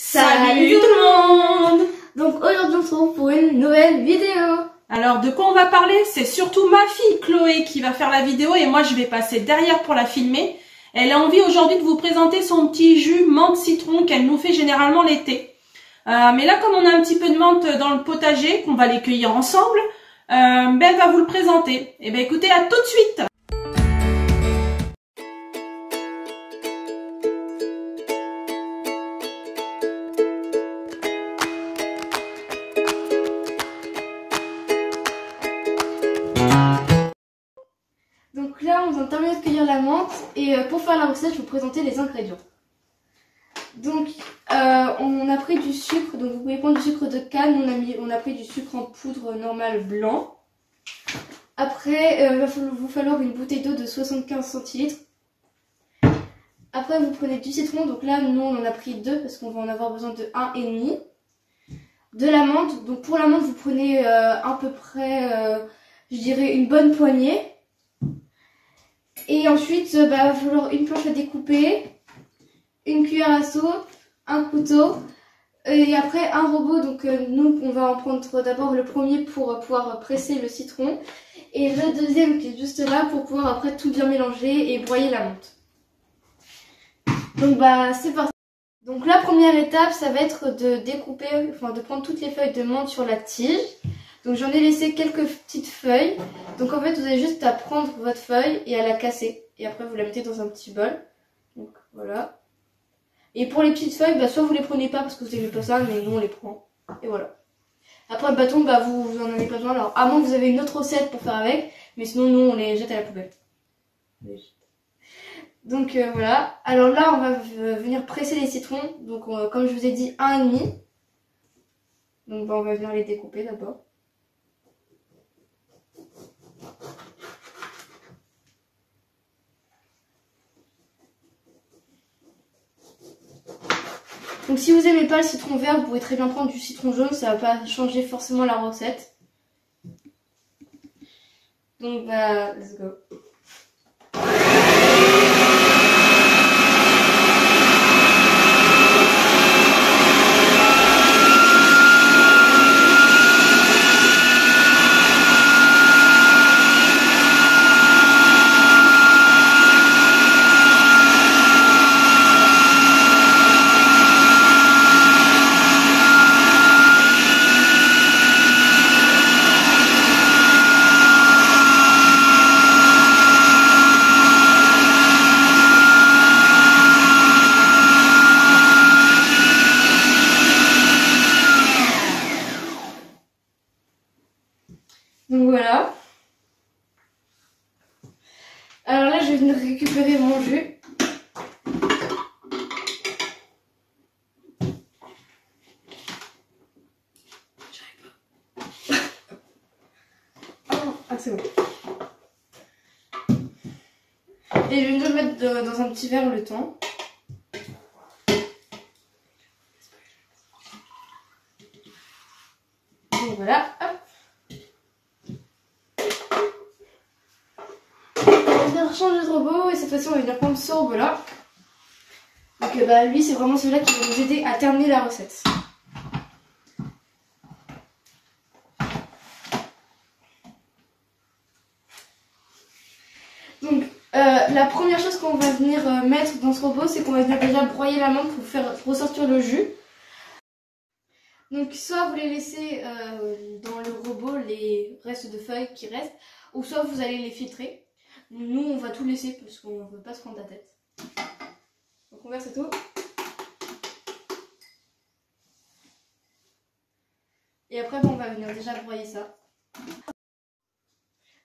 Salut tout le monde! Donc aujourd'hui on se retrouve pour une nouvelle vidéo. Alors de quoi on va parler? C'est surtout ma fille Chloé qui va faire la vidéo et moi je vais passer derrière pour la filmer. Elle a envie aujourd'hui de vous présenter son petit jus menthe citron qu'elle nous fait généralement l'été. Mais là comme on a un petit peu de menthe dans le potager, qu'on va les cueillir ensemble, elle va vous le présenter. Et ben écoutez, à tout de suite! Donc là on vient de terminer de cueillir la menthe et pour faire la recette je vais vous présenter les ingrédients. Donc on a pris du sucre, donc vous pouvez prendre du sucre de canne, on a pris du sucre en poudre normal blanc. Après il va vous falloir une bouteille d'eau de 75 centilitres. Après vous prenez du citron, donc là nous on en a pris 2 parce qu'on va en avoir besoin de 1,5. De la menthe, donc pour la menthe vous prenez à peu près je dirais une bonne poignée. Et ensuite, il va falloir une planche à découper, une cuillère à soupe, un couteau et après un robot. Donc nous, on va en prendre d'abord le premier pour pouvoir presser le citron et le deuxième qui est juste là pour pouvoir après tout bien mélanger et broyer la menthe. Donc c'est parti. Donc la première étape, ça va être de découper, enfin de prendre toutes les feuilles de menthe sur la tige. Donc j'en ai laissé quelques petites feuilles. Donc en fait vous avez juste à prendre votre feuille et à la casser. Et après vous la mettez dans un petit bol. Donc voilà. Et pour les petites feuilles, soit vous les prenez pas parce que vous n'aimez pas ça, mais nous on les prend. Et voilà. Après le bâton, vous en avez pas besoin. Alors à moins que vous avez une autre recette pour faire avec. Mais sinon nous on les jette à la poubelle. Donc voilà. Alors là on va venir presser les citrons. Donc comme je vous ai dit 1,5. Donc on va venir les découper d'abord. Donc si vous n'aimez pas le citron vert, vous pouvez très bien prendre du citron jaune, ça va pas changer forcément la recette. Donc let's go. Donc voilà. Alors là je vais venir récupérer mon jus. C'est bon. Et je vais venir le mettre dans un petit verre le temps. Donc voilà, hop. On va venir changer de robot et cette fois-ci on va venir prendre ce robot là. Donc lui c'est vraiment celui-là qui va nous aider à terminer la recette. Donc la première chose qu'on va venir mettre dans ce robot, c'est qu'on va venir déjà broyer la menthe pour faire ressortir le jus. Donc soit vous les laissez dans le robot, les restes de feuilles qui restent, ou soit vous allez les filtrer. Nous on va tout laisser parce qu'on ne veut pas se prendre la tête. Donc on verse tout. Et après on va venir déjà broyer ça.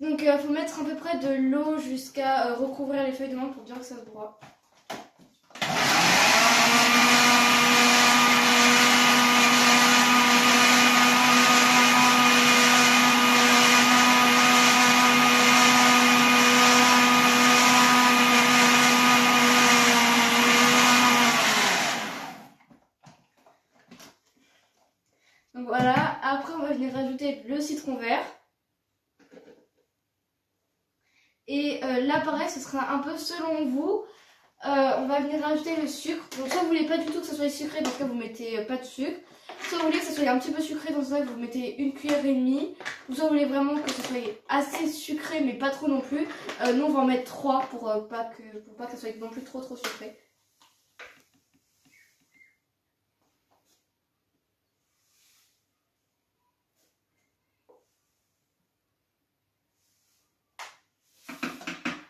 Donc il faut mettre à peu près de l'eau jusqu'à recouvrir les feuilles de menthe pour bien que ça se broie. Donc voilà, après on va venir rajouter le citron vert. Et là pareil ce sera un peu selon vous. on va venir rajouter le sucre. Donc soit vous voulez pas du tout que ça soit sucré, dans ce cas vous mettez pas de sucre. Soit vous voulez que ça soit un petit peu sucré, dans ce cas vous mettez une cuillère et demie. Ou soit vous voulez vraiment que ça soit assez sucré mais pas trop non plus. Nous on va en mettre 3 pour pas que ça soit non plus trop sucré.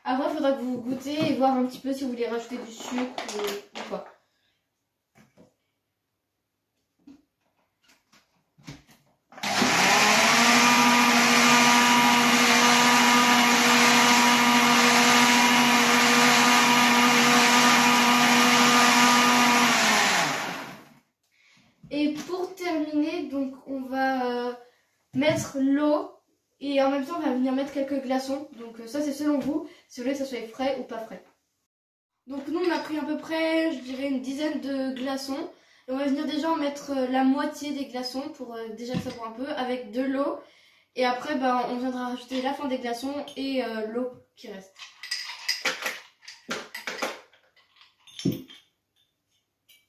Après, il faudra que vous goûtez et voir un petit peu si vous voulez rajouter du sucre ou quoi. Et pour terminer, donc on va mettre l'eau. Et en même temps, on va venir mettre quelques glaçons. Donc ça, c'est selon vous, si vous voulez que ça soit frais ou pas frais. Donc nous, on a pris à peu près, je dirais, une dizaine de glaçons. Et on va venir déjà en mettre la moitié des glaçons pour déjà que ça boit un peu, avec de l'eau. Et après, ben, on viendra rajouter la fin des glaçons et l'eau qui reste.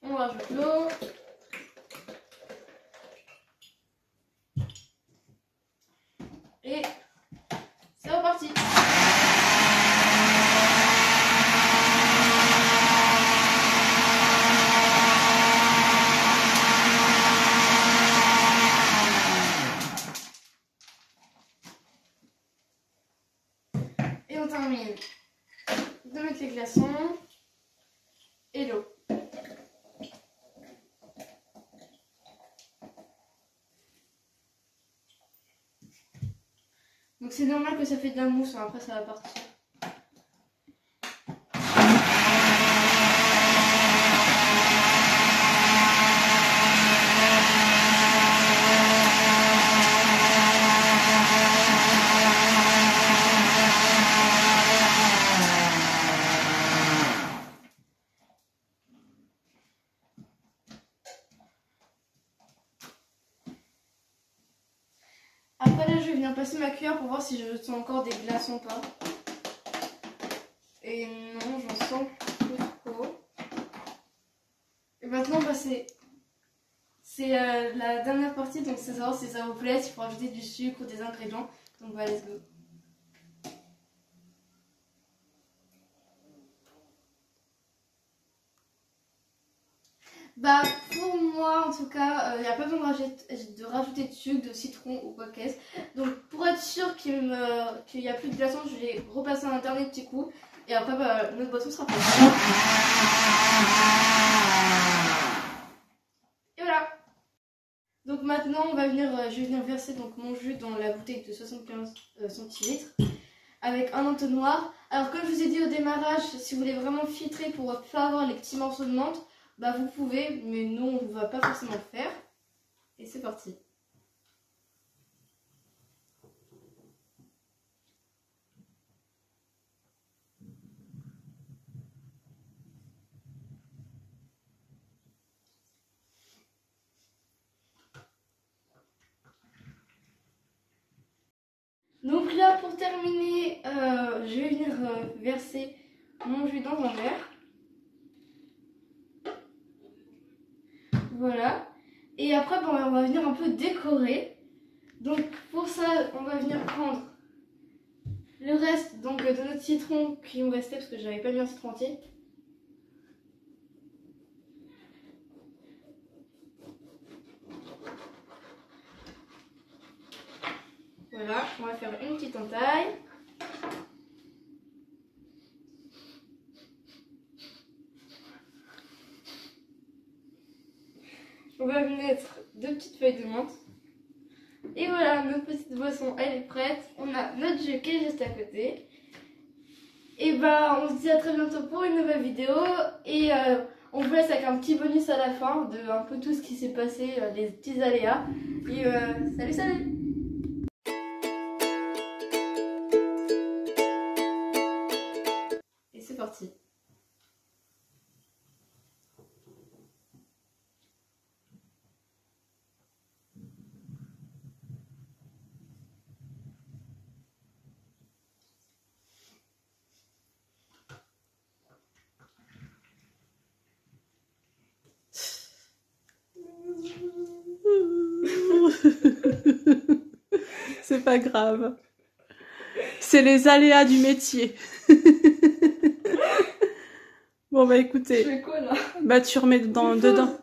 On rajoute l'eau. Et c'est reparti. Et on termine de mettre les glaçons et l'eau. Donc c'est normal que ça fait de la mousse, hein, après ça va partir. Après là je vais venir passer ma cuillère pour voir si je sens encore des glaçons ou pas. Et non, j'en sens plus trop. Et maintenant bah, c'est la dernière partie, donc c'est savoir si ça vous plaît, s'il faut rajouter du sucre ou des ingrédients. Donc bah let's go. Bah pour moi en tout cas, il n'y a pas besoin de rajouter de sucre, de citron ou quoi qu'est-ce. Donc pour être sûr qu'il n'y a plus de glaçons, je vais repasser un dernier petit coup. Et après bah, notre boisson sera prête. Et voilà. Donc maintenant je vais venir verser donc, mon jus dans la bouteille de 75 centilitres avec un entonnoir. Alors comme je vous ai dit au démarrage, si vous voulez vraiment filtrer pour pas avoir les petits morceaux de menthe, bah vous pouvez, mais nous on ne va pas forcément le faire. Et c'est parti. Donc là pour terminer, je vais venir verser mon jus dans un verre. Voilà. Et après, bon, on va venir un peu décorer. Donc pour ça, on va venir prendre le reste donc, de notre citron qui nous restait parce que j'avais pas mis un citron entier. Voilà, on va faire une petite entaille. On va mettre 2 petites feuilles de menthe. Et voilà, notre petite boisson, elle est prête. On a notre jus qui est juste à côté. Et bah, on se dit à très bientôt pour une nouvelle vidéo. Et on vous laisse avec un petit bonus à la fin de un peu tout ce qui s'est passé, les petits aléas. Et salut, salut! Et c'est parti. C'est pas grave. C'est les aléas du métier. Bon bah écoutez. Je fais quoi là? Bah tu remets dedans.